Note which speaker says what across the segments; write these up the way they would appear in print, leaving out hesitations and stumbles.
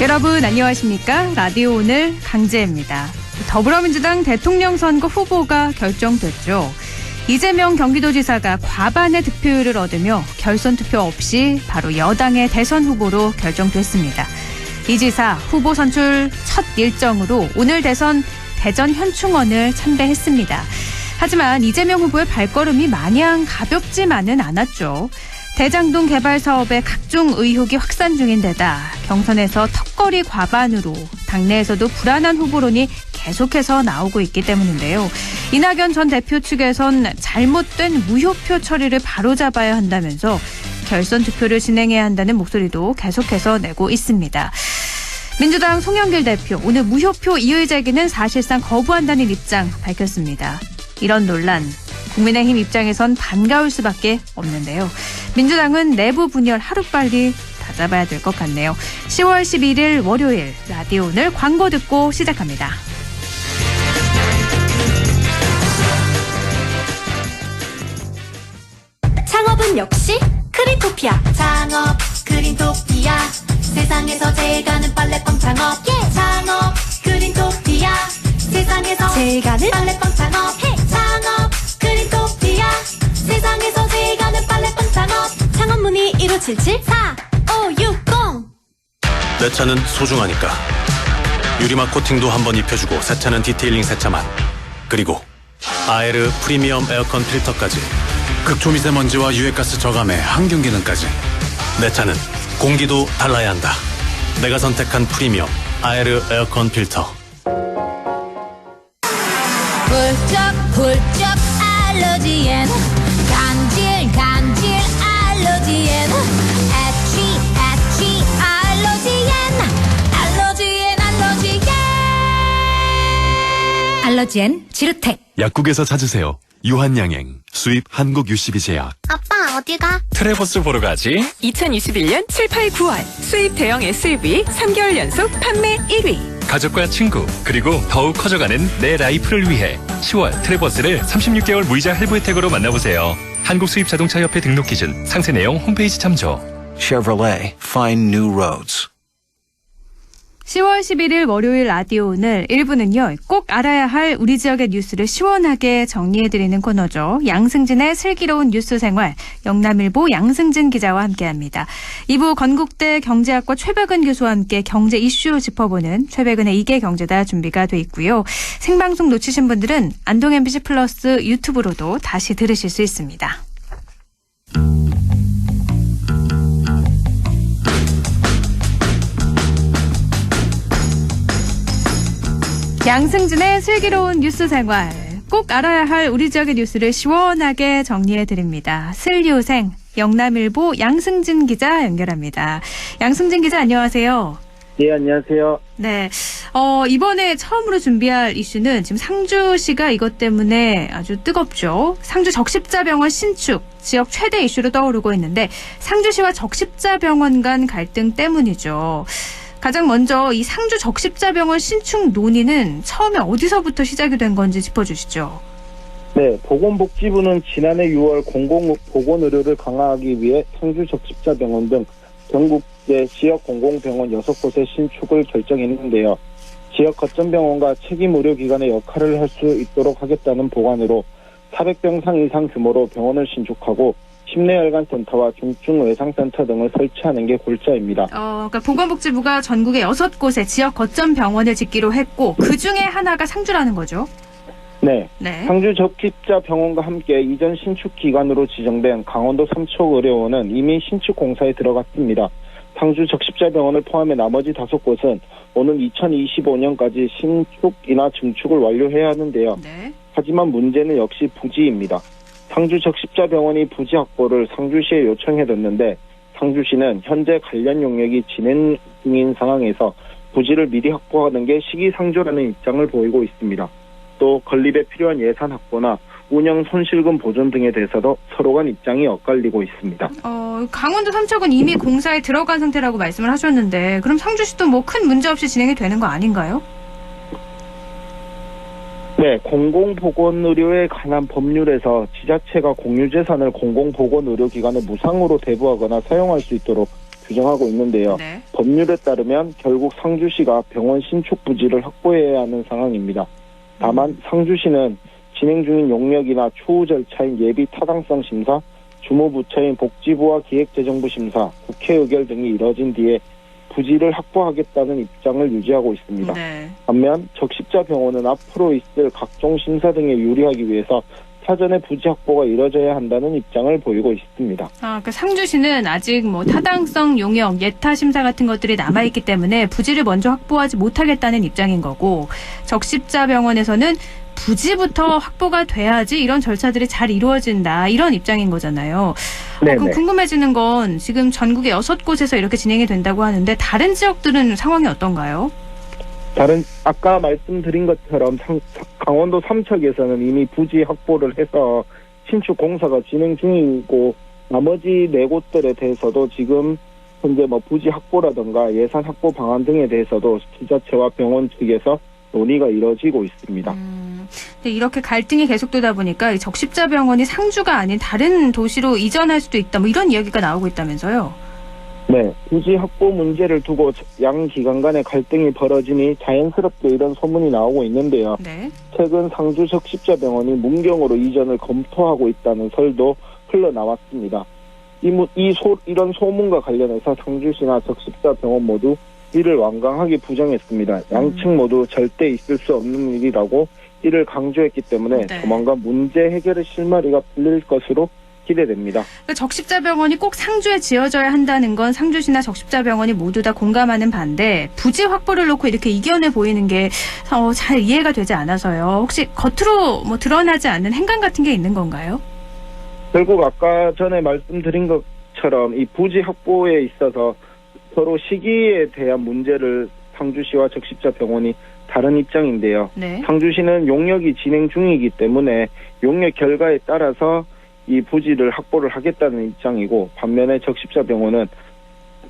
Speaker 1: 여러분 안녕하십니까? 라디오 오늘 강재입니다. 더불어민주당 대통령 선거 후보가 결정됐죠. 이재명 경기도지사가 과반의 득표율을 얻으며 결선 투표 없이 바로 여당의 대선 후보로 결정됐습니다. 이 지사 후보 선출 첫 일정으로 오늘 대선 대전 현충원을 참배했습니다. 하지만 이재명 후보의 발걸음이 마냥 가볍지만은 않았죠. 대장동 개발 사업의 각종 의혹이 확산 중인 데다 경선에서 턱걸이 과반으로 당내에서도 불안한 후보론이 계속해서 나오고 있기 때문인데요. 이낙연 전 대표 측에선 잘못된 무효표 처리를 바로잡아야 한다면서 결선 투표를 진행해야 한다는 목소리도 계속해서 내고 있습니다. 민주당 송영길 대표 오늘 무효표 이의 제기는 사실상 거부한다는 입장 밝혔습니다. 이런 논란 국민의힘 입장에선 반가울 수밖에 없는데요. 민주당은 내부 분열 하루빨리 다잡아야 될 것 같네요. 10월 11일 월요일 라디오 오늘 광고 듣고 시작합니다.
Speaker 2: 창업은 역시 크린토피아. 창업 크린토피아. 세상에서 제일 가는 빨래빵 창업. 창업 크린토피아. 세상에서 제일 가는 빨래빵 창업. 창업 크린토피아. 세상에서 제일 가는 빨래빵 창업. 창업 문의 1577-4560.
Speaker 3: 내 차는 소중하니까 유리막 코팅도 한번 입혀주고 세차는 디테일링 세차만, 그리고 아에르 프리미엄 에어컨 필터까지, 극초미세먼지와 유해가스 저감에 환경기능까지. 내 차는 공기도 달라야 한다. 내가 선택한 프리미엄 아에르 에어컨 필터.
Speaker 4: 훌쩍 알러지엔 간질 알러지엔 애취 알러지엔 지르텍.
Speaker 5: 약국에서 찾으세요. 유한양행 수입 한국유씨비제약.
Speaker 6: 아빠 어디가?
Speaker 7: 트레버스 보러 가지.
Speaker 8: 2021년 7, 8, 9월 수입 대형 SUV 3개월 연속 판매 1위.
Speaker 7: 가족과 친구, 그리고 더욱 커져가는 내 라이프를 위해 10월 트레버스를 36개월 무이자 할부 혜택으로 만나보세요. 한국수입자동차협회 등록 기준, 상세 내용 홈페이지 참조.
Speaker 9: Chevrolet, find new roads.
Speaker 1: 10월 11일 월요일 라디오 오늘 1부는요. 꼭 알아야 할 우리 지역의 뉴스를 시원하게 정리해드리는 코너죠. 양승진의 슬기로운 뉴스 생활, 영남일보 양승진 기자와 함께합니다. 2부 건국대 경제학과 최백은 교수와 함께 경제 이슈 짚어보는 최백은의 이게 경제다 준비가 돼 있고요. 생방송 놓치신 분들은 안동 MBC 플러스 유튜브로도 다시 들으실 수 있습니다. 양승진의 슬기로운 뉴스 생활, 꼭 알아야 할 우리 지역의 뉴스를 시원하게 정리해드립니다. 슬유생 영남일보 양승진 기자 연결합니다. 양승진 기자 안녕하세요.
Speaker 10: 네, 안녕하세요.
Speaker 1: 네, 이번에 처음으로 준비할 이슈는 지금 상주시가 이것 때문에 아주 뜨겁죠. 상주 적십자병원 신축, 지역 최대 이슈로 떠오르고 있는데 상주시와 적십자병원 간 갈등 때문이죠. 가장 먼저 이 상주 적십자병원 신축 논의는 처음에 어디서부터 시작이 된 건지 짚어주시죠.
Speaker 10: 네, 보건복지부는 지난해 6월 공공보건의료를 강화하기 위해 상주 적십자병원 등 전국의 지역 공공병원 6곳의 신축을 결정했는데요. 지역 거점병원과 책임의료기관의 역할을 할 수 있도록 하겠다는 보관으로 400병상 이상 규모로 병원을 신축하고 심내혈관센터와 중증외상센터 등을 설치하는 게 골자입니다.
Speaker 1: 그러니까 보건복지부가 전국에 6곳의 지역 거점 병원을 짓기로 했고 그 중에 하나가 상주라는 거죠?
Speaker 10: 네. 상주 적십자병원과 함께 이전 신축 기관으로 지정된 강원도 삼척의료원은 이미 신축 공사에 들어갔습니다. 상주 적십자병원을 포함해 나머지 5곳은 오는 2025년까지 신축이나 증축을 완료해야 하는데요. 네. 하지만 문제는 역시 부지입니다. 상주 적십자병원이 부지 확보를 상주시에 요청해뒀는데 상주시는 현재 관련 용역이 진행 중인 상황에서 부지를 미리 확보하는 게 시기상조라는 입장을 보이고 있습니다. 또 건립에 필요한 예산 확보나 운영 손실금 보존 등에 대해서도 서로 간 입장이 엇갈리고 있습니다.
Speaker 1: 강원도 삼척은 이미 공사에 들어간 상태라고 말씀을 하셨는데 그럼 상주시도 뭐 큰 문제 없이 진행이 되는 거 아닌가요?
Speaker 10: 네, 공공보건의료에 관한 법률에서 지자체가 공유재산을 공공보건의료기관에 무상으로 대부하거나 사용할 수 있도록 규정하고 있는데요.
Speaker 1: 네.
Speaker 10: 법률에 따르면 결국 상주시가 병원 신축 부지를 확보해야 하는 상황입니다. 다만 상주시는 진행 중인 용역이나 추후 절차인 예비 타당성 심사, 주무부처인 복지부와 기획재정부 심사, 국회 의결 등이 이뤄진 뒤에 부지를 확보하겠다는 입장을 유지하고 있습니다.
Speaker 1: 네.
Speaker 10: 반면 적십자병원은 앞으로 있을 각종 심사 등에 유리하기 위해서 사전에 부지 확보가 이뤄져야 한다는 입장을 보이고 있습니다.
Speaker 1: 그러니까 상주시는 아직 뭐 타당성 용역, 예타 심사 같은 것들이 남아있기 때문에 부지를 먼저 확보하지 못하겠다는 입장인 거고, 적십자병원에서는 부지부터 확보가 돼야지 이런 절차들이 잘 이루어진다, 이런 입장인 거잖아요. 그럼 궁금해지는 건 지금 전국에 6곳에서 이렇게 진행이 된다고 하는데 다른 지역들은 상황이 어떤가요?
Speaker 10: 아까 말씀드린 것처럼 강원도 삼척에서는 이미 부지 확보를 해서 신축 공사가 진행 중이고, 나머지 4곳들에 대해서도 지금 현재 뭐 부지 확보라든가 예산 확보 방안 등에 대해서도 지자체와 병원 측에서 논의가 이뤄지고 있습니다.
Speaker 1: 근데 이렇게 갈등이 계속되다 보니까 이 적십자병원이 상주가 아닌 다른 도시로 이전할 수도 있다, 뭐 이런 이야기가 나오고 있다면서요?
Speaker 10: 네, 부지 확보 문제를 두고 양 기관 간의 갈등이 벌어지니 자연스럽게 이런 소문이 나오고 있는데요.
Speaker 1: 네.
Speaker 10: 최근 상주 적십자병원이 문경으로 이전을 검토하고 있다는 설도 흘러나왔습니다. 이런 소문과 관련해서 상주시나 적십자병원 모두 이를 완강하게 부정했습니다. 양측 모두 절대 있을 수 없는 일이라고 이를 강조했기 때문에 조만간 문제 해결의 실마리가 풀릴 것으로 기대됩니다.
Speaker 1: 그러니까 적십자병원이 꼭 상주에 지어져야 한다는 건 상주시나 적십자병원이 모두 다 공감하는 반대, 부지 확보를 놓고 이렇게 이견해 보이는 게 잘 이해가 되지 않아서요. 혹시 겉으로 뭐 드러나지 않는 행간 같은 게 있는 건가요?
Speaker 10: 결국 아까 전에 말씀드린 것처럼 이 부지 확보에 있어서 서로 시기에 대한 문제를 상주시와 적십자병원이 다른 입장인데요.
Speaker 1: 네.
Speaker 10: 상주시는 용역이 진행 중이기 때문에 용역 결과에 따라서 이 부지를 확보를 하겠다는 입장이고, 반면에 적십자병원은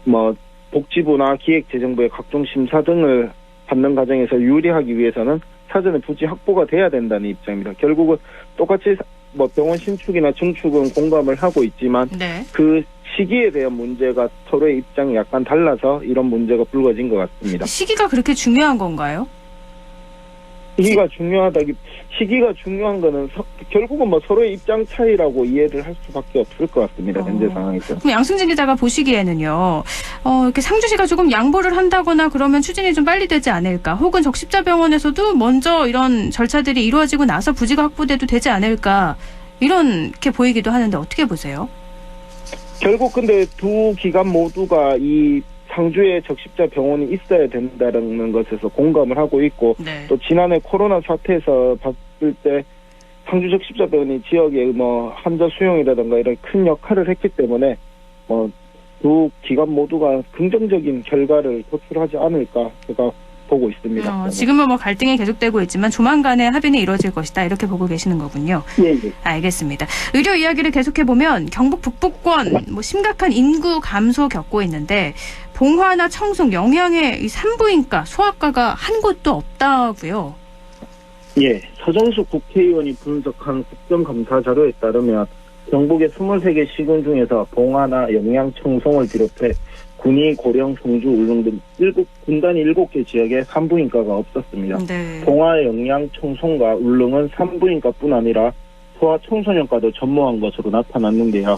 Speaker 10: 뭐 복지부나 기획재정부의 각종 심사 등을 받는 과정에서 유리하기 위해서는 사전에 부지 확보가 돼야 된다는 입장입니다. 결국은 똑같이 뭐 병원 신축이나 증축은 공감을 하고 있지만 그 시기에 대한 문제가 서로의 입장이 약간 달라서 이런 문제가 불거진 것 같습니다.
Speaker 1: 시기가 그렇게 중요한 건가요?
Speaker 10: 시기가 중요한 거는 결국은 뭐 서로의 입장 차이라고 이해를 할 수밖에 없을 것 같습니다. 현재 상황에서.
Speaker 1: 그럼 양승진 기자가 보시기에는요, 이렇게 상주시가 조금 양보를 한다거나 그러면 추진이 좀 빨리 되지 않을까? 혹은 적십자병원에서도 먼저 이런 절차들이 이루어지고 나서 부지가 확보돼도 되지 않을까? 이렇게 보이기도 하는데 어떻게 보세요?
Speaker 10: 결국 근데 두 기관 모두가 이 상주에 적십자병원이 있어야 된다는 것에서 공감을 하고 있고, 또 지난해 코로나 사태에서 봤을 때 상주 적십자병원이 지역의 뭐 환자 수용이라든가 이런 큰 역할을 했기 때문에 두 기관 모두가 긍정적인 결과를 도출하지 않을까 제가 보고 있습니다.
Speaker 1: 지금은 뭐 갈등이 계속되고 있지만 조만간에 합의는 이루어질 것이다, 이렇게 보고 계시는 거군요.
Speaker 10: 예.
Speaker 1: 알겠습니다. 의료 이야기를 계속해보면 경북 북부권 뭐 심각한 인구 감소 겪고 있는데 봉화나 청송, 영양의 이 산부인과, 소아과가 한 곳도 없다고요.
Speaker 10: 예, 서정수 국회의원이 분석한 국정감사 자료에 따르면 경북의 23개 시군 중에서 봉화나 영양, 청송을 비롯해 군위, 고령, 송주, 울릉 등 군단 7개 지역에 산부인과가 없었습니다. 봉화, 영양, 청송과 울릉은 산부인과뿐 아니라 소아 청소년과도 전무한 것으로 나타났는데요.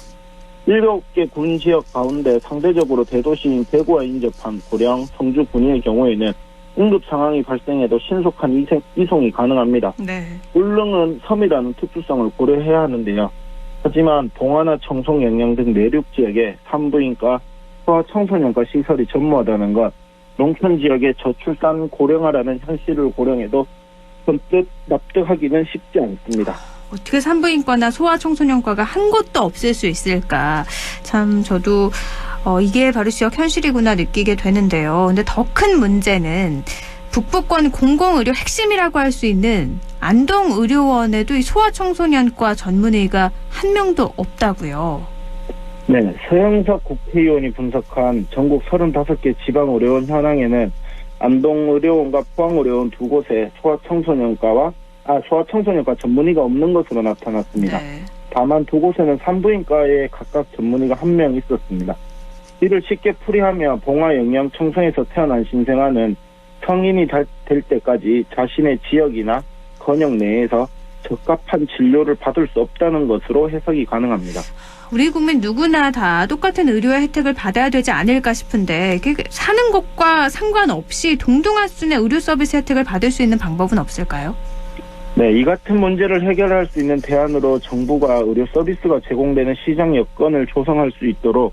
Speaker 10: 7개 군 지역 가운데 상대적으로 대도시인 대구와 인접한 고령, 성주, 군위의 경우에는 응급 상황이 발생해도 신속한 이송이 가능합니다. 울릉은 섬이라는 특수성을 고려해야 하는데요. 하지만 봉화나 청송, 영양 등 내륙 지역에 산부인과, 소아 청소년과 시설이 전무하다는 것, 농촌 지역의 저출산 고령화라는 현실을 고려해도 선뜻 납득하기는 쉽지 않습니다.
Speaker 1: 어떻게 산부인과나 소아청소년과가 한 곳도 없을 수 있을까? 참 저도 이게 바로 지역 현실이구나 느끼게 되는데요. 근데 더 큰 문제는 북부권 공공의료 핵심이라고 할 수 있는 안동의료원에도 이 소아청소년과 전문의가 한 명도 없다고요.
Speaker 10: 네, 서영석 국회의원이 분석한 전국 35개 지방의료원 현황에는 안동의료원과 포항의료원 두 곳에 소아청소년과 전문의가 없는 것으로 나타났습니다. 다만 두 곳에는 산부인과에 각각 전문의가 한 명 있었습니다. 이를 쉽게 풀이하며 봉화 영양 청송에서 태어난 신생아는 성인이 될 때까지 자신의 지역이나 권역 내에서 적합한 진료를 받을 수 없다는 것으로 해석이 가능합니다.
Speaker 1: 우리 국민 누구나 다 똑같은 의료의 혜택을 받아야 되지 않을까 싶은데 사는 곳과 상관없이 동등한 수준의 의료 서비스 혜택을 받을 수 있는 방법은 없을까요?
Speaker 10: 네, 이 같은 문제를 해결할 수 있는 대안으로 정부가 의료 서비스가 제공되는 시장 여건을 조성할 수 있도록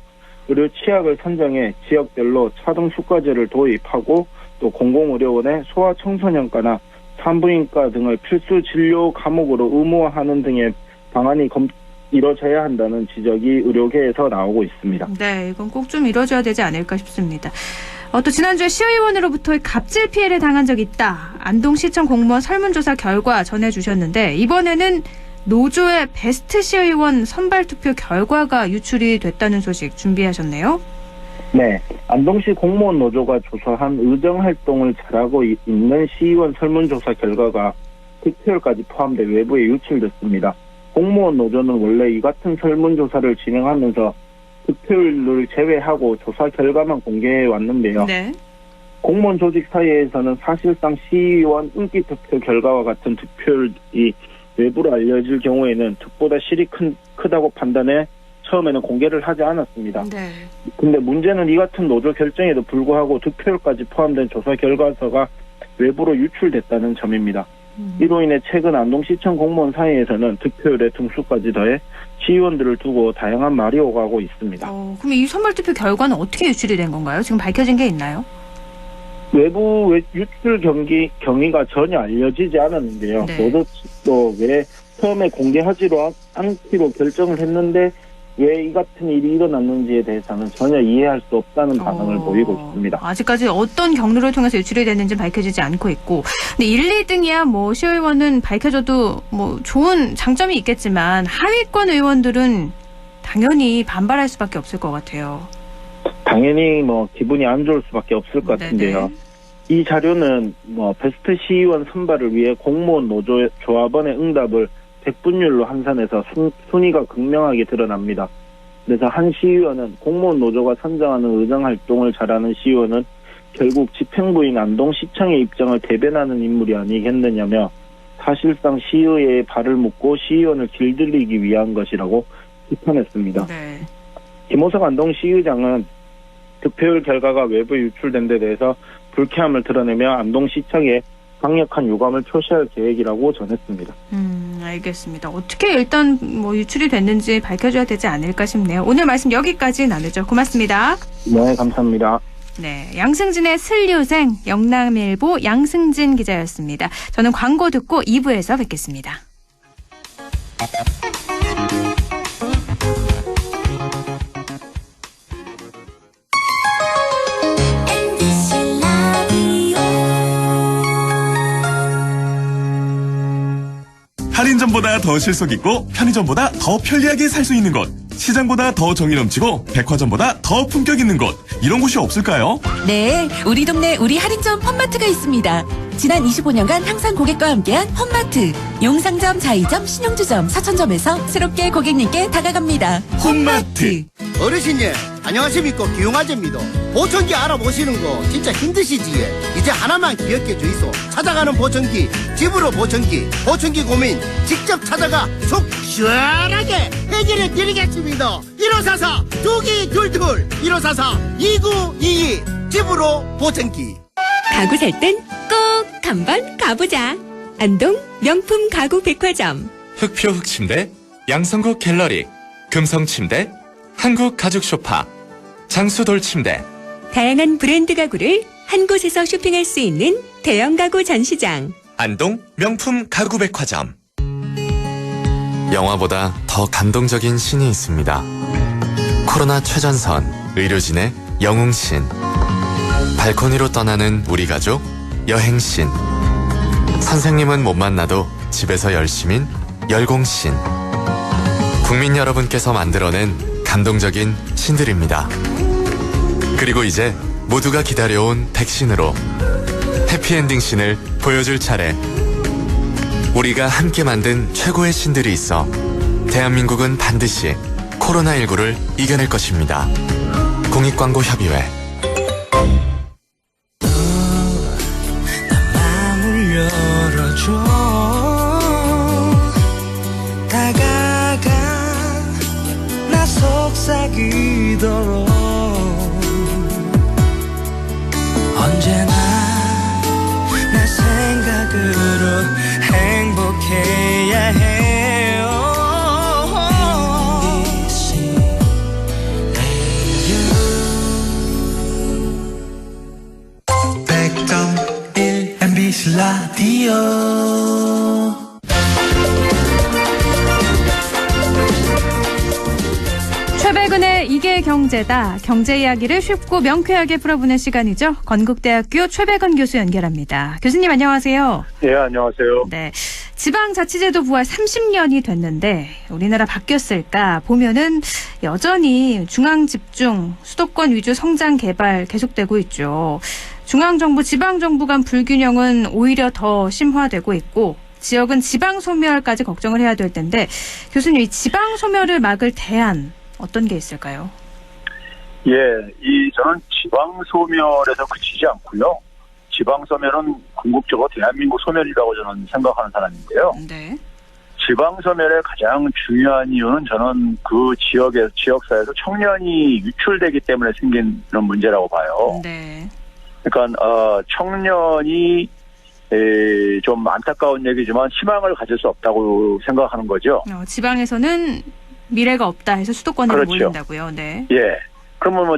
Speaker 10: 의료 취약을 선정해 지역별로 차등 수가제를 도입하고 또 공공의료원의 소아청소년과나 산부인과 등을 필수 진료 과목으로 의무화하는 등의 방안이 이뤄져야 한다는 지적이 의료계에서 나오고 있습니다.
Speaker 1: 네, 이건 꼭 좀 이뤄져야 되지 않을까 싶습니다. 또 지난주에 시의원으로부터 갑질 피해를 당한 적이 있다. 안동시청 공무원 설문조사 결과 전해주셨는데 이번에는 노조의 베스트 시의원 선발투표 결과가 유출이 됐다는 소식 준비하셨네요.
Speaker 10: 네, 안동시 공무원 노조가 조사한 의정활동을 잘하고 있는 시의원 설문조사 결과가 득표율까지 포함돼 외부에 유출됐습니다. 공무원 노조는 원래 이 같은 설문조사를 진행하면서 득표율을 제외하고 조사 결과만 공개해 왔는데요.
Speaker 1: 네.
Speaker 10: 공무원 조직 사이에서는 사실상 시의원 인기 투표 결과와 같은 득표율이 외부로 알려질 경우에는 득보다 실이 크다고 판단해 처음에는 공개를 하지 않았습니다.
Speaker 1: 네.
Speaker 10: 근데 문제는 이 같은 노조 결정에도 불구하고 득표율까지 포함된 조사 결과서가 외부로 유출됐다는 점입니다. 이로 인해 최근 안동시청 공무원 사이에서는 득표율에 등수까지 더해 시의원들을 두고 다양한 말이 오가고 있습니다.
Speaker 1: 그럼 이 선발투표 결과는 어떻게 유출이 된 건가요? 지금 밝혀진 게 있나요?
Speaker 10: 외부 유출 경위가 전혀 알려지지 않았는데요.
Speaker 1: 네.
Speaker 10: 노조 측도 왜 처음에 공개하지로 않기로 결정을 했는데 왜 이 같은 일이 일어났는지에 대해서는 전혀 이해할 수 없다는 반응을 보이고 있습니다.
Speaker 1: 아직까지 어떤 경로를 통해서 유출이 됐는지 밝혀지지 않고 있고, 근데 1, 2등이야 뭐 시의원은 밝혀져도 뭐 좋은 장점이 있겠지만 하위권 의원들은 당연히 반발할 수밖에 없을 것 같아요.
Speaker 10: 당연히 뭐 기분이 안 좋을 수밖에 없을 것 같은데요. 이 자료는 뭐 베스트 시의원 선발을 위해 공무원 노조 조합원의 응답을 100분율로 환산해서 순위가 극명하게 드러납니다. 그래서 한 시의원은 공무원 노조가 선정하는 의정활동을 잘하는 시의원은 결국 집행부인 안동시청의 입장을 대변하는 인물이 아니겠느냐며 사실상 시의회에 발을 묶고 시의원을 길들이기 위한 것이라고 비판했습니다.
Speaker 1: 네.
Speaker 10: 김호석 안동시의장은 득표율 결과가 외부에 유출된 데 대해서 불쾌함을 드러내며 안동시청에 강력한 유감을 표시할 계획이라고 전했습니다.
Speaker 1: 알겠습니다. 어떻게 일단 뭐 유출이 됐는지 밝혀줘야 되지 않을까 싶네요. 오늘 말씀 여기까지 나누죠. 고맙습니다.
Speaker 10: 네, 감사합니다.
Speaker 1: 네, 양승진의 슬류생, 영남일보 양승진 기자였습니다. 저는 광고 듣고 2부에서 뵙겠습니다.
Speaker 6: 할인점보다 더 실속 있고 편의점보다 더 편리하게 살 수 있는 곳, 시장보다 더 정이 넘치고 백화점보다 더 품격 있는 곳, 이런 곳이 없을까요?
Speaker 11: 네, 우리 동네 우리 할인점 홈마트가 있습니다. 지난 25년간 항상 고객과 함께한 홈마트. 용상점, 자이점, 신용주점, 사천점에서 새롭게 고객님께 다가갑니다. 홈마트.
Speaker 12: 어르신님 안녕하십니까, 기용아재입니다. 보청기 알아보시는 거 진짜 힘드시지? 이제 하나만 기억해 주이소. 찾아가는 보청기, 집으로 보청기, 보청기 고민 직접 찾아가 속 시원하게 해결해 드리겠습니다. 1544 2222 1544 2922 집으로 보청기.
Speaker 8: 가구 살 땐 꼭 한번 가보자. 안동 명품 가구 백화점.
Speaker 13: 흑표 흑침대, 양성국 갤러리, 금성침대, 한국 가죽 소파, 장수돌 침대.
Speaker 8: 다양한 브랜드 가구를 한 곳에서 쇼핑할 수 있는 대형 가구 전시장.
Speaker 13: 안동 명품 가구 백화점. 영화보다 더 감동적인 신이 있습니다. 코로나 최전선, 의료진의 영웅신. 발코니로 떠나는 우리 가족, 여행신. 선생님은 못 만나도 집에서 열심인 열공신. 국민 여러분께서 만들어낸 감동적인 신들입니다. 그리고 이제 모두가 기다려온 백신으로 해피엔딩 신을 보여줄 차례. 우리가 함께 만든 최고의 신들이 있어 대한민국은 반드시 코로나19를 이겨낼 것입니다. 공익광고협의회.
Speaker 14: 마음을 열어줘. 다가가 나 속삭이도록 언제나 내 생각으로 행복해야 해요. MBC 라디오.
Speaker 1: 최백은의 이게 경제다. 경제 이야기를 쉽고 명쾌하게 풀어보는 시간이죠. 건국대학교 최백은 교수 연결합니다. 교수님 안녕하세요.
Speaker 15: 네, 안녕하세요.
Speaker 1: 네, 지방자치제도 부활 30년이 됐는데 우리나라 바뀌었을까 보면은 여전히 중앙집중, 수도권 위주 성장 개발 계속되고 있죠. 중앙정부, 지방정부 간 불균형은 오히려 더 심화되고 있고 지역은 지방소멸까지 걱정을 해야 될 텐데 교수님, 이 지방소멸을 막을 대안 어떤 게 있을까요?
Speaker 15: 예, 저는 지방소멸에서 그치지 않고요. 지방소멸은 궁극적으로 대한민국 소멸이라고 저는 생각하는 사람인데요.
Speaker 1: 네.
Speaker 15: 지방소멸의 가장 중요한 이유는 저는 그 지역사회에서 청년이 유출되기 때문에 생기는 문제라고 봐요.
Speaker 1: 네.
Speaker 15: 그러니까 청년이 좀 안타까운 얘기지만 희망을 가질 수 없다고 생각하는 거죠.
Speaker 1: 지방에서는 미래가 없다 해서 수도권으로
Speaker 15: 그렇죠.
Speaker 1: 몰린다고요. 네.
Speaker 15: 예. 그러면 뭐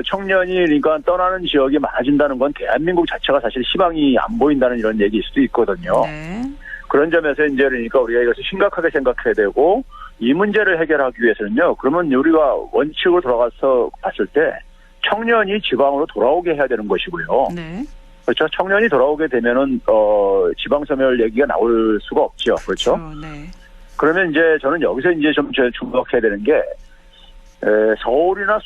Speaker 15: 청년이 그러니까 떠나는 지역이 많아진다는 건 대한민국 자체가 사실 희망이 안 보인다는 이런 얘기일 수도 있거든요.
Speaker 1: 네.
Speaker 15: 그런 점에서 이제 그러니까 우리가 이것을 심각하게 생각해야 되고 이 문제를 해결하기 위해서는요. 그러면 우리가 원칙으로 돌아가서 봤을 때 청년이 지방으로 돌아오게 해야 되는 것이고요.
Speaker 1: 네.
Speaker 15: 그렇죠. 청년이 돌아오게 되면은 지방소멸 얘기가 나올 수가 없죠. 그렇죠.
Speaker 1: 네.
Speaker 15: 그러면 이제 저는 여기서 이제 좀 주목해야 되는 게 서울이나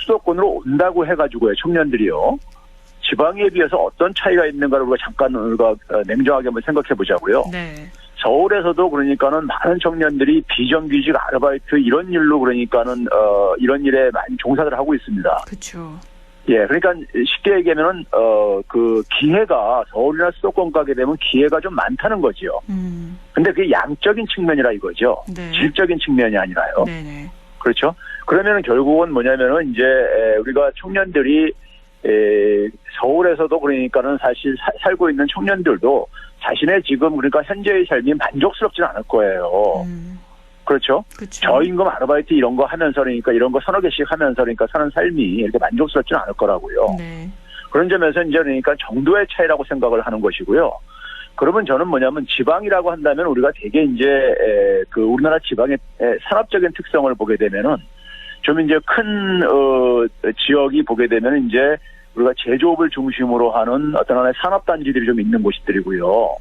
Speaker 15: 수도권으로 온다고 해가지고요. 청년들이요. 지방에 비해서 어떤 차이가 있는가를 우리가 잠깐 냉정하게 한번 생각해 보자고요.
Speaker 1: 네.
Speaker 15: 서울에서도 그러니까는 많은 청년들이 비정규직 아르바이트 이런 일로 그러니까는 이런 일에 많이 종사를 하고 있습니다.
Speaker 1: 그렇죠.
Speaker 15: 예, 그러니까 쉽게 얘기하면은 그 기회가 서울이나 수도권 가게 되면 기회가 좀 많다는 거죠. 근데 그게 양적인 측면이라 이거죠.
Speaker 1: 네.
Speaker 15: 질적인 측면이 아니라요.
Speaker 1: 네네.
Speaker 15: 그렇죠. 그러면은 결국은 뭐냐면은 이제 우리가 청년들이 서울에서도 그러니까는 사실 살고 있는 청년들도 자신의 지금 그러니까 현재의 삶이 만족스럽지는 않을 거예요. 그렇죠. 저임금 아르바이트 이런 거 하면서 그러니까 이런 거 서너 개씩 하면서 그러니까 사는 삶이 이렇게 만족스럽지는 않을 거라고요.
Speaker 1: 네.
Speaker 15: 그런 점에서 이제 그러니까 정도의 차이라고 생각을 하는 것이고요. 그러면 저는 뭐냐면 지방이라고 한다면 우리가 되게 이제 그 우리나라 지방의 산업적인 특성을 보게 되면은 좀 이제 큰 지역이 보게 되면 이제 우리가 제조업을 중심으로 하는 어떤 하나의 산업단지들이 좀 있는 곳들이고요.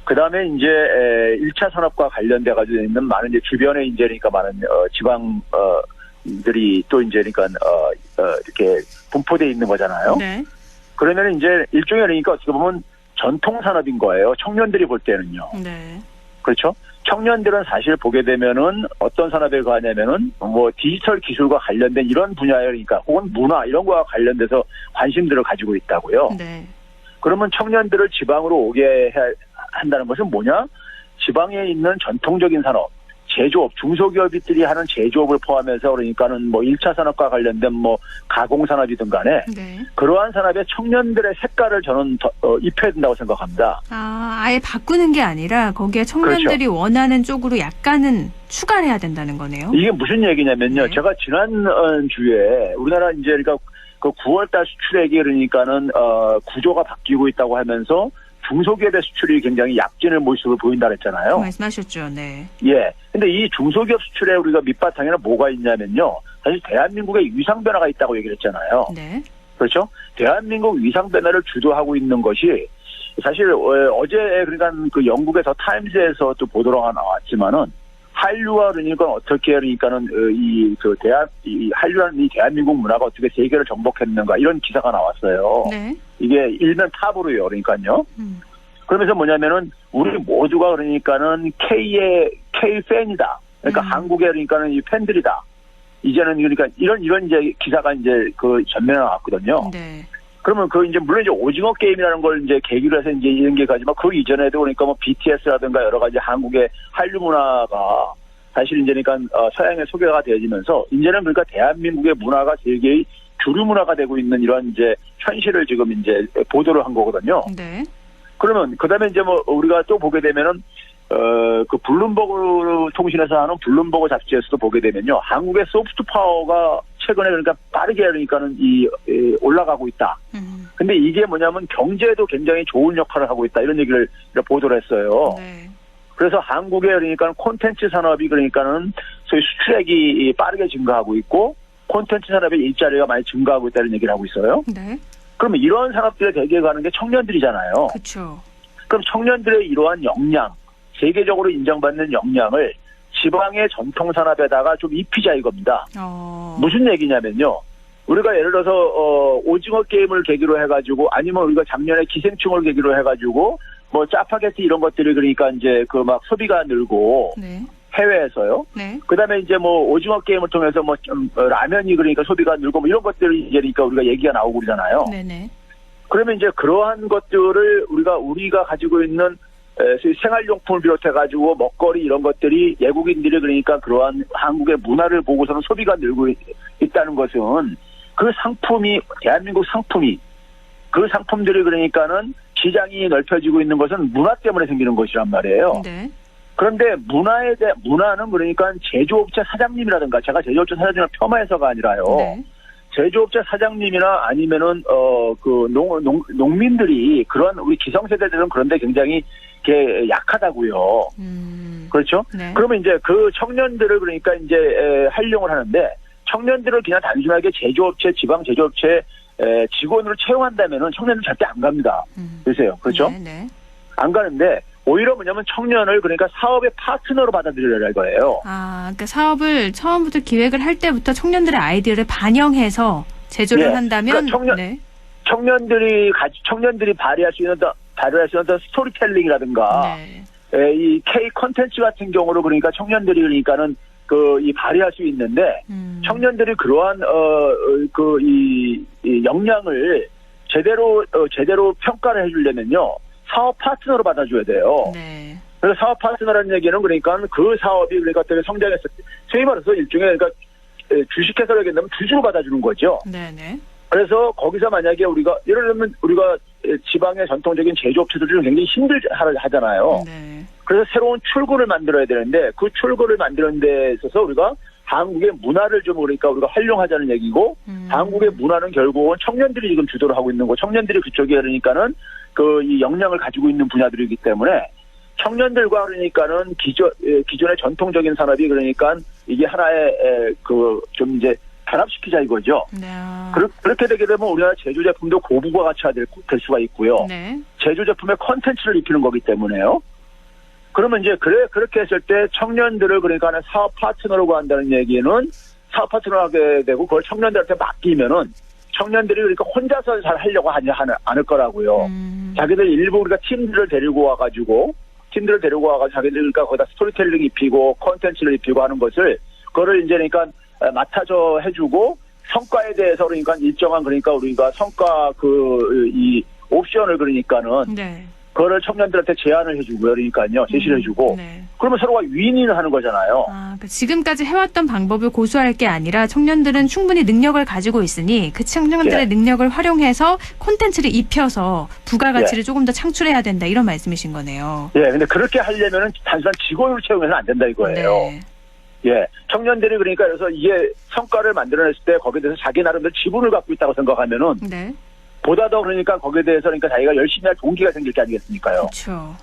Speaker 15: 그 다음에 이제 1차 산업과 관련돼 가지고 있는 많은 이제 주변에 이제 그러니까 많은 지방들이 또 이제 그러니까 이렇게 분포돼 있는 거잖아요.
Speaker 1: 네.
Speaker 15: 그러면 이제 일종의 그러니까 어떻게 보면 전통 산업인 거예요. 청년들이 볼 때는요.
Speaker 1: 네.
Speaker 15: 그렇죠? 청년들은 사실 보게 되면은 어떤 산업에 가냐면은 뭐 디지털 기술과 관련된 이런 분야에 그러니까 혹은 문화 이런 거와 관련돼서 관심들을 가지고 있다고요.
Speaker 1: 네.
Speaker 15: 그러면 청년들을 지방으로 오게 한다는 것은 뭐냐? 지방에 있는 전통적인 산업, 제조업, 중소기업들이 하는 제조업을 포함해서 그러니까는 뭐 1차 산업과 관련된 뭐 가공산업이든 간에
Speaker 1: 네.
Speaker 15: 그러한 산업에 청년들의 색깔을 저는 입혀야 된다고 생각합니다.
Speaker 1: 아예 바꾸는 게 아니라 거기에 청년들이
Speaker 15: 그렇죠.
Speaker 1: 원하는 쪽으로 약간은 추가를 해야 된다는 거네요.
Speaker 15: 이게 무슨 얘기냐면요.
Speaker 1: 네.
Speaker 15: 제가 지난 주에 우리나라 이제 그러니까 그 9월달 수출액이 그러니까는 구조가 바뀌고 있다고 하면서 중소기업의 수출이 굉장히 약진의 모습을 보인다 그랬잖아요.
Speaker 1: 말씀하셨죠. 네.
Speaker 15: 예. 근데 이 중소기업 수출에 우리가 밑바탕에는 뭐가 있냐면요. 사실 대한민국의 위상 변화가 있다고 얘기를 했잖아요.
Speaker 1: 네.
Speaker 15: 그렇죠? 대한민국 위상 변화를 주도하고 있는 것이 사실 어제 그러니까 그 영국의 더 타임즈에서 또 보도가 나왔지만은 한류와 그러니까 어떻게 그러니까는 한류라는 이 대한민국 문화가 어떻게 세계를 정복했는가 이런 기사가 나왔어요.
Speaker 1: 네.
Speaker 15: 이게 일면 탑으로요. 그러니까요. 그러면서 뭐냐면은 우리 모두가 그러니까는 K 팬이다. 그러니까 한국의 그러니까는 이 팬들이다. 이제는 그러니까 이런 이제 기사가 이제 그 전면에 나왔거든요.
Speaker 1: 네.
Speaker 15: 그러면 그 이제 물론 이제 오징어 게임이라는 걸 이제 계기로 해서 이제 이런 게 가지만 그 이전에도 그러니까 뭐 BTS라든가 여러 가지 한국의 한류 문화가 사실 이제 그러니까 서양에 소개가 되어지면서 이제는 그러니까 대한민국의 문화가 세계의 주류 문화가 되고 있는 이런 이제 현실을 지금 이제 보도를 한 거거든요.
Speaker 1: 네.
Speaker 15: 그러면 그다음에 이제 뭐 우리가 또 보게 되면은 그 블룸버그 통신에서 하는 블룸버그 잡지에서도 보게 되면요, 한국의 소프트 파워가 최근에 그러니까 빠르게 그러니까는 올라가고 있다. 근데 이게 뭐냐면 경제에도 굉장히 좋은 역할을 하고 있다 이런 얘기를 보도를 했어요.
Speaker 1: 네.
Speaker 15: 그래서 한국의 그러니까 콘텐츠 산업이 그러니까는 소위 수출액이 빠르게 증가하고 있고 콘텐츠 산업의 일자리가 많이 증가하고 있다는 얘기를 하고 있어요.
Speaker 1: 네.
Speaker 15: 그러면 이런 산업들에 대개 가는 게 청년들이잖아요.
Speaker 1: 그렇죠.
Speaker 15: 그럼 청년들의 이러한 역량, 세계적으로 인정받는 역량을 지방의 전통 산업에다가 좀 입히자 이겁니다. 무슨 얘기냐면요. 우리가 예를 들어서 오징어 게임을 계기로 해가지고 아니면 우리가 작년에 기생충을 계기로 해가지고 뭐 짜파게티 이런 것들이 그러니까 이제 그 막 소비가 늘고
Speaker 1: 네.
Speaker 15: 해외에서요.
Speaker 1: 네.
Speaker 15: 그다음에 이제 뭐 오징어 게임을 통해서 뭐 좀 라면이 그러니까 소비가 늘고 뭐 이런 것들이 이제 그러니까 우리가 얘기가 나오고 그러잖아요.
Speaker 1: 네네.
Speaker 15: 그러면 이제 그러한 것들을 우리가 가지고 있는 생활용품을 비롯해가지고 먹거리 이런 것들이 외국인들이 그러니까 그러한 한국의 문화를 보고서는 소비가 늘고 있다는 것은 그 상품이 대한민국 상품이 그 상품들이 그러니까는 시장이 넓혀지고 있는 것은 문화 때문에 생기는 것이란 말이에요.
Speaker 1: 네.
Speaker 15: 그런데 문화는 그러니까 제조업체 사장님이라든가 제가 제조업체 사장님을 폄하해서가 아니라요.
Speaker 1: 네.
Speaker 15: 제조업체 사장님이나 아니면은 그 농민들이 그런 우리 기성세대들은 그런데 굉장히 약하다고요. 그렇죠?
Speaker 1: 네.
Speaker 15: 그러면 이제 그 청년들을 그러니까 이제 활용을 하는데 청년들을 그냥 단순하게 제조업체 지방 제조업체 직원으로 채용한다면은 청년은 절대 안 갑니다. 보세요. 그렇죠?
Speaker 1: 네.
Speaker 15: 안 가는데 오히려 뭐냐면 청년을 그러니까 사업의 파트너로 받아들여야 거예요.
Speaker 1: 그러니까 사업을 처음부터 기획을 할 때부터 청년들의 아이디어를 반영해서 제조를 한다면
Speaker 15: 그러니까 청년들이 발휘할 수 있는 스토리텔링이라든가 이 K 콘텐츠 같은 경우로 그러니까 청년들이 그러니까는 이 발휘할 수 있는데 청년들이 그러한 이 역량을 제대로 평가를 해주려면요 사업 파트너로 받아줘야 돼요.
Speaker 1: 네.
Speaker 15: 그래서 사업 파트너라는 얘기는 그러니까 그 사업이 그러니까 되게 성장했을 때 소위 말해서 일종의 그러니까 주식회사로 얘기한다면 주주로 받아주는 거죠.
Speaker 1: 네네.
Speaker 15: 그래서 거기서 만약에 예를 들면 우리가 지방의 전통적인 제조업체들이 굉장히 힘들하잖아요.
Speaker 1: 네.
Speaker 15: 그래서 새로운 출구를 만들어야 되는데 그 출구를 만드는 데 있어서 우리가 한국의 문화를 좀 우리가 활용하자는 얘기고 한국의 문화는 결국은 청년들이 지금 주도를 하고 있는 거 청년들이 그쪽에 그러니까는 이 역량을 가지고 있는 분야들이기 때문에 청년들과 그러니까는 기존의 전통적인 산업이 그러니까 이게 하나의 좀 이제 결합시키자 이거죠.
Speaker 1: 네.
Speaker 15: 그렇게 되게 되면 우리나라 제조 제품도 고부가 가치가 될 수가 있고요.
Speaker 1: 네.
Speaker 15: 제조 제품의 컨텐츠를 입히는 거기 때문에요. 그러면 이제 그렇게 했을 때 청년들을 그러니까 사업 파트너로 한다는 얘기는 사업 파트너 하게 되고 그걸 청년들한테 맡기면은 청년들이 그러니까 혼자서 잘 하려고 하지 않을 거라고요. 자기들 일부 우리가 팀들을 데리고 와가지고 자기들 그러니까 거기다 스토리텔링 입히고 컨텐츠를 입히고 하는 것을 그거를 이제 그러니까 맡아서 해주고 성과에 대해서 그러니까 일정한 그러니까 우리가 성과 이 옵션을 그러니까는
Speaker 1: 네.
Speaker 15: 그거를 청년들한테 제안을 해주고요. 그러니까요. 제시를 해주고.
Speaker 1: 네.
Speaker 15: 그러면 서로가 윈윈을 하는 거잖아요.
Speaker 1: 그러니까 지금까지 해왔던 방법을 고수할 게 아니라 청년들은 충분히 능력을 가지고 있으니 그 청년들의 능력을 활용해서 콘텐츠를 입혀서 부가가치를 조금 더 창출해야 된다. 이런 말씀이신 거네요.
Speaker 15: 예, 근데 그렇게 하려면은 단순한 직원으로 채용해서는 안 된다 이거예요.
Speaker 1: 네.
Speaker 15: 예. 청년들이 그러니까 그래서 이게 성과를 만들어냈을 때 거기에 대해서 자기 나름대로 지분을 갖고 있다고 생각하면은
Speaker 1: 네.
Speaker 15: 보다 더 그러니까 거기에 대해서 그러니까 자기가 열심히 할 동기가 생길 게 아니겠습니까요?
Speaker 1: 그렇죠.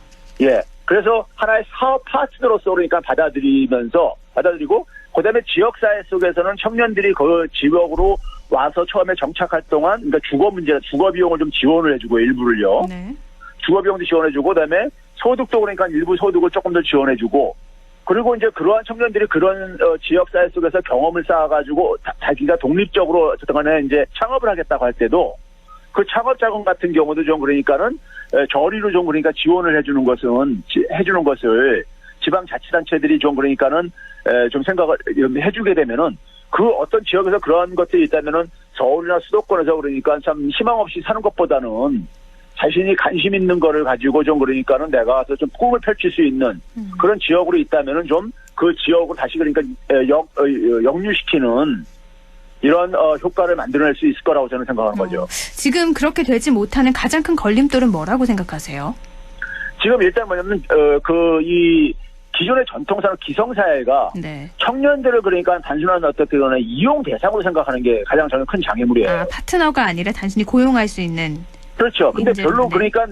Speaker 15: 예. 그래서 하나의 사업 파트너로서 그러니까 받아들이고 그다음에 지역사회 속에서는 청년들이 그 지역으로 와서 처음에 정착할 동안 그러니까 주거 비용을 좀 지원을 해주고 일부를요.
Speaker 1: 네.
Speaker 15: 주거 비용도 지원해주고 그다음에 소득도 그러니까 일부 소득을 조금 더 지원해주고 그리고 이제 그러한 청년들이 그런 지역사회 속에서 경험을 쌓아가지고 자기가 독립적으로 어쨌든 간에 이제 창업을 하겠다고 할 때도 그 창업 자금 같은 경우도 좀 그러니까는 저리로 좀 그러니까 지원을 해주는 것을 지방자치단체들이 좀 그러니까는 좀 생각을 해주게 되면은 그 어떤 지역에서 그러한 것들이 있다면은 서울이나 수도권에서 그러니까 참 희망 없이 사는 것보다는 자신이 관심 있는 거를 가지고 좀 그러니까는 내가 좀 꿈을 펼칠 수 있는 그런 지역으로 있다면은 좀 그 지역으로 다시 그러니까 역류시키는 이런 효과를 만들어낼 수 있을 거라고 저는 생각하는 거죠.
Speaker 1: 지금 그렇게 되지 못하는 가장 큰 걸림돌은 뭐라고 생각하세요?
Speaker 15: 지금 일단 뭐냐면 이 기존의 전통사는 기성사회가
Speaker 1: 네.
Speaker 15: 청년들을 그러니까 단순한 어떻게 보면 이용 대상으로 생각하는 게 가장 저는 큰 장애물이에요.
Speaker 1: 아, 파트너가 아니라 단순히 고용할 수 있는.
Speaker 15: 그렇죠. 근데
Speaker 1: 인재,
Speaker 15: 별로
Speaker 1: 네.
Speaker 15: 그러니까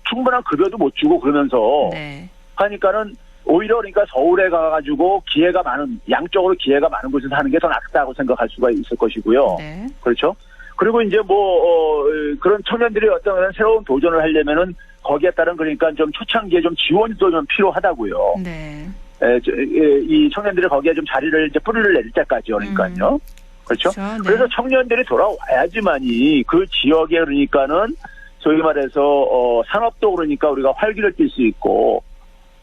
Speaker 15: 충분한 급여도 못 주고 그러면서
Speaker 1: 네.
Speaker 15: 하니까는 오히려 그러니까 서울에 가가지고 기회가 많은 양적으로 기회가 많은 곳에서 하는 게 더 낫다고 생각할 수가 있을 것이고요.
Speaker 1: 네.
Speaker 15: 그렇죠. 그리고 이제 그런 청년들이 어떤 새로운 도전을 하려면은 거기에 따른 그러니까 좀 초창기에 좀 지원도 좀 필요하다고요.
Speaker 1: 네.
Speaker 15: 이 청년들이 거기에 좀 자리를 이제 뿌리를 내릴 때까지요. 그러니까요. 그렇죠.
Speaker 1: 네.
Speaker 15: 그래서 청년들이 돌아와야지만이 그 지역에 그러니까는 소위 말해서 산업도 그러니까 우리가 활기를 띨 수 있고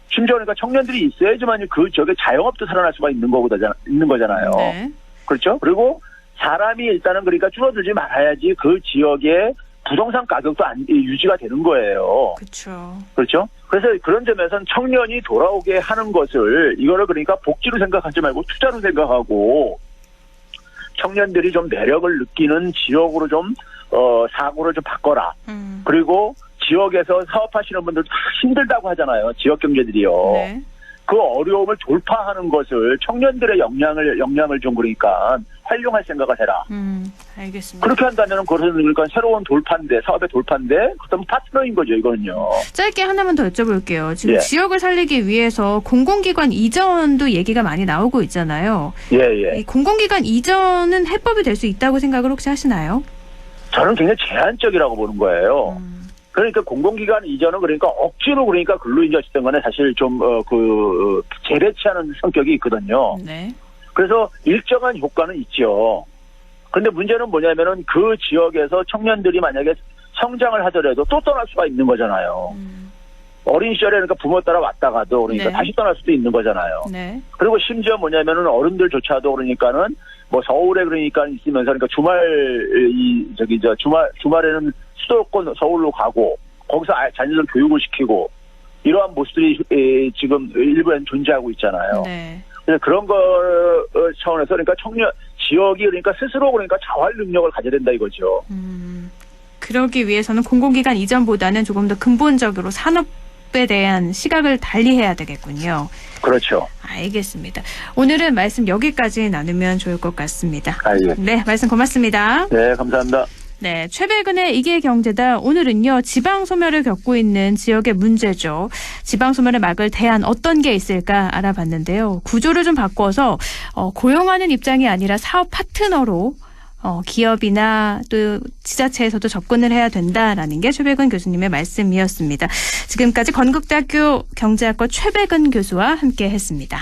Speaker 15: 심지어 그러니까 청년들이 있어야지만이 그 지역에 자영업도 살아날 수가 있는 거잖아요.
Speaker 1: 네.
Speaker 15: 그렇죠. 그리고 사람이 일단은 그러니까 줄어들지 말아야지 그 지역의 부동산 가격도 유지가 되는 거예요.
Speaker 1: 그렇죠.
Speaker 15: 그렇죠. 그래서 그런 점에서는 청년이 돌아오게 하는 것을 이거를 그러니까 복지로 생각하지 말고 투자로 생각하고 청년들이 좀 매력을 느끼는 지역으로 좀 사고를 좀 바꿔라. 그리고 지역에서 사업하시는 분들 다 힘들다고 하잖아요. 지역 경제들이요.
Speaker 1: 네.
Speaker 15: 그 어려움을 돌파하는 것을 청년들의 역량을 좀 그러니까 활용할 생각을 해라.
Speaker 1: 알겠습니다.
Speaker 15: 그렇게 한다면 그것은 그러니까 새로운 돌파인데 사업의 돌파인데 그다음 파트너인 거죠. 이거는요.
Speaker 1: 짧게 하나만 더 여쭤볼게요. 지금
Speaker 15: 예.
Speaker 1: 지역을 살리기 위해서 공공기관 이전도 얘기가 많이 나오고 있잖아요.
Speaker 15: 예.
Speaker 1: 이 공공기관 이전은 해법이 될 수 있다고 생각을 혹시 하시나요?
Speaker 15: 저는 굉장히 제한적이라고 보는 거예요. 그러니까 공공기관 이전은 그러니까 억지로 그러니까 근로 인재 어쨌든 간에 사실 좀 재배치하는 성격이 있거든요.
Speaker 1: 네.
Speaker 15: 그래서 일정한 효과는 있죠. 그런데 문제는 뭐냐면은 그 지역에서 청년들이 만약에 성장을 하더라도 또 떠날 수가 있는 거잖아요. 어린 시절에 그러니까 부모 따라 왔다가도 그러니까
Speaker 1: 네.
Speaker 15: 다시 떠날 수도 있는 거잖아요.
Speaker 1: 네.
Speaker 15: 그리고 심지어 뭐냐면은 어른들조차도 그러니까는 뭐 서울에 그러니까 있으면서 그러니까 주말에는 수도권 서울로 가고 거기서 자녀들 교육을 시키고 이러한 모습들이 지금 일부엔 존재하고 있잖아요.
Speaker 1: 네.
Speaker 15: 그래서 그런 거 차원에서 그러니까 지역이 그러니까 스스로 그러니까 자활 능력을 가져야 된다 이거죠.
Speaker 1: 그러기 위해서는 공공기관 이전보다는 조금 더 근본적으로 산업에 대한 시각을 달리해야 되겠군요.
Speaker 15: 그렇죠.
Speaker 1: 알겠습니다. 오늘은 말씀 여기까지 나누면 좋을 것 같습니다.
Speaker 15: 예.
Speaker 1: 네, 말씀 고맙습니다.
Speaker 15: 네, 감사합니다.
Speaker 1: 네, 최백은의 이기경제다. 오늘은요, 지방소멸을 겪고 있는 지역의 문제죠. 지방소멸을 막을 대안 어떤 게 있을까 알아봤는데요. 구조를 좀 바꿔서 고용하는 입장이 아니라 사업 파트너로 기업이나 또 지자체에서도 접근을 해야 된다라는 게 최백은 교수님의 말씀이었습니다. 지금까지 건국대학교 경제학과 최백은 교수와 함께했습니다.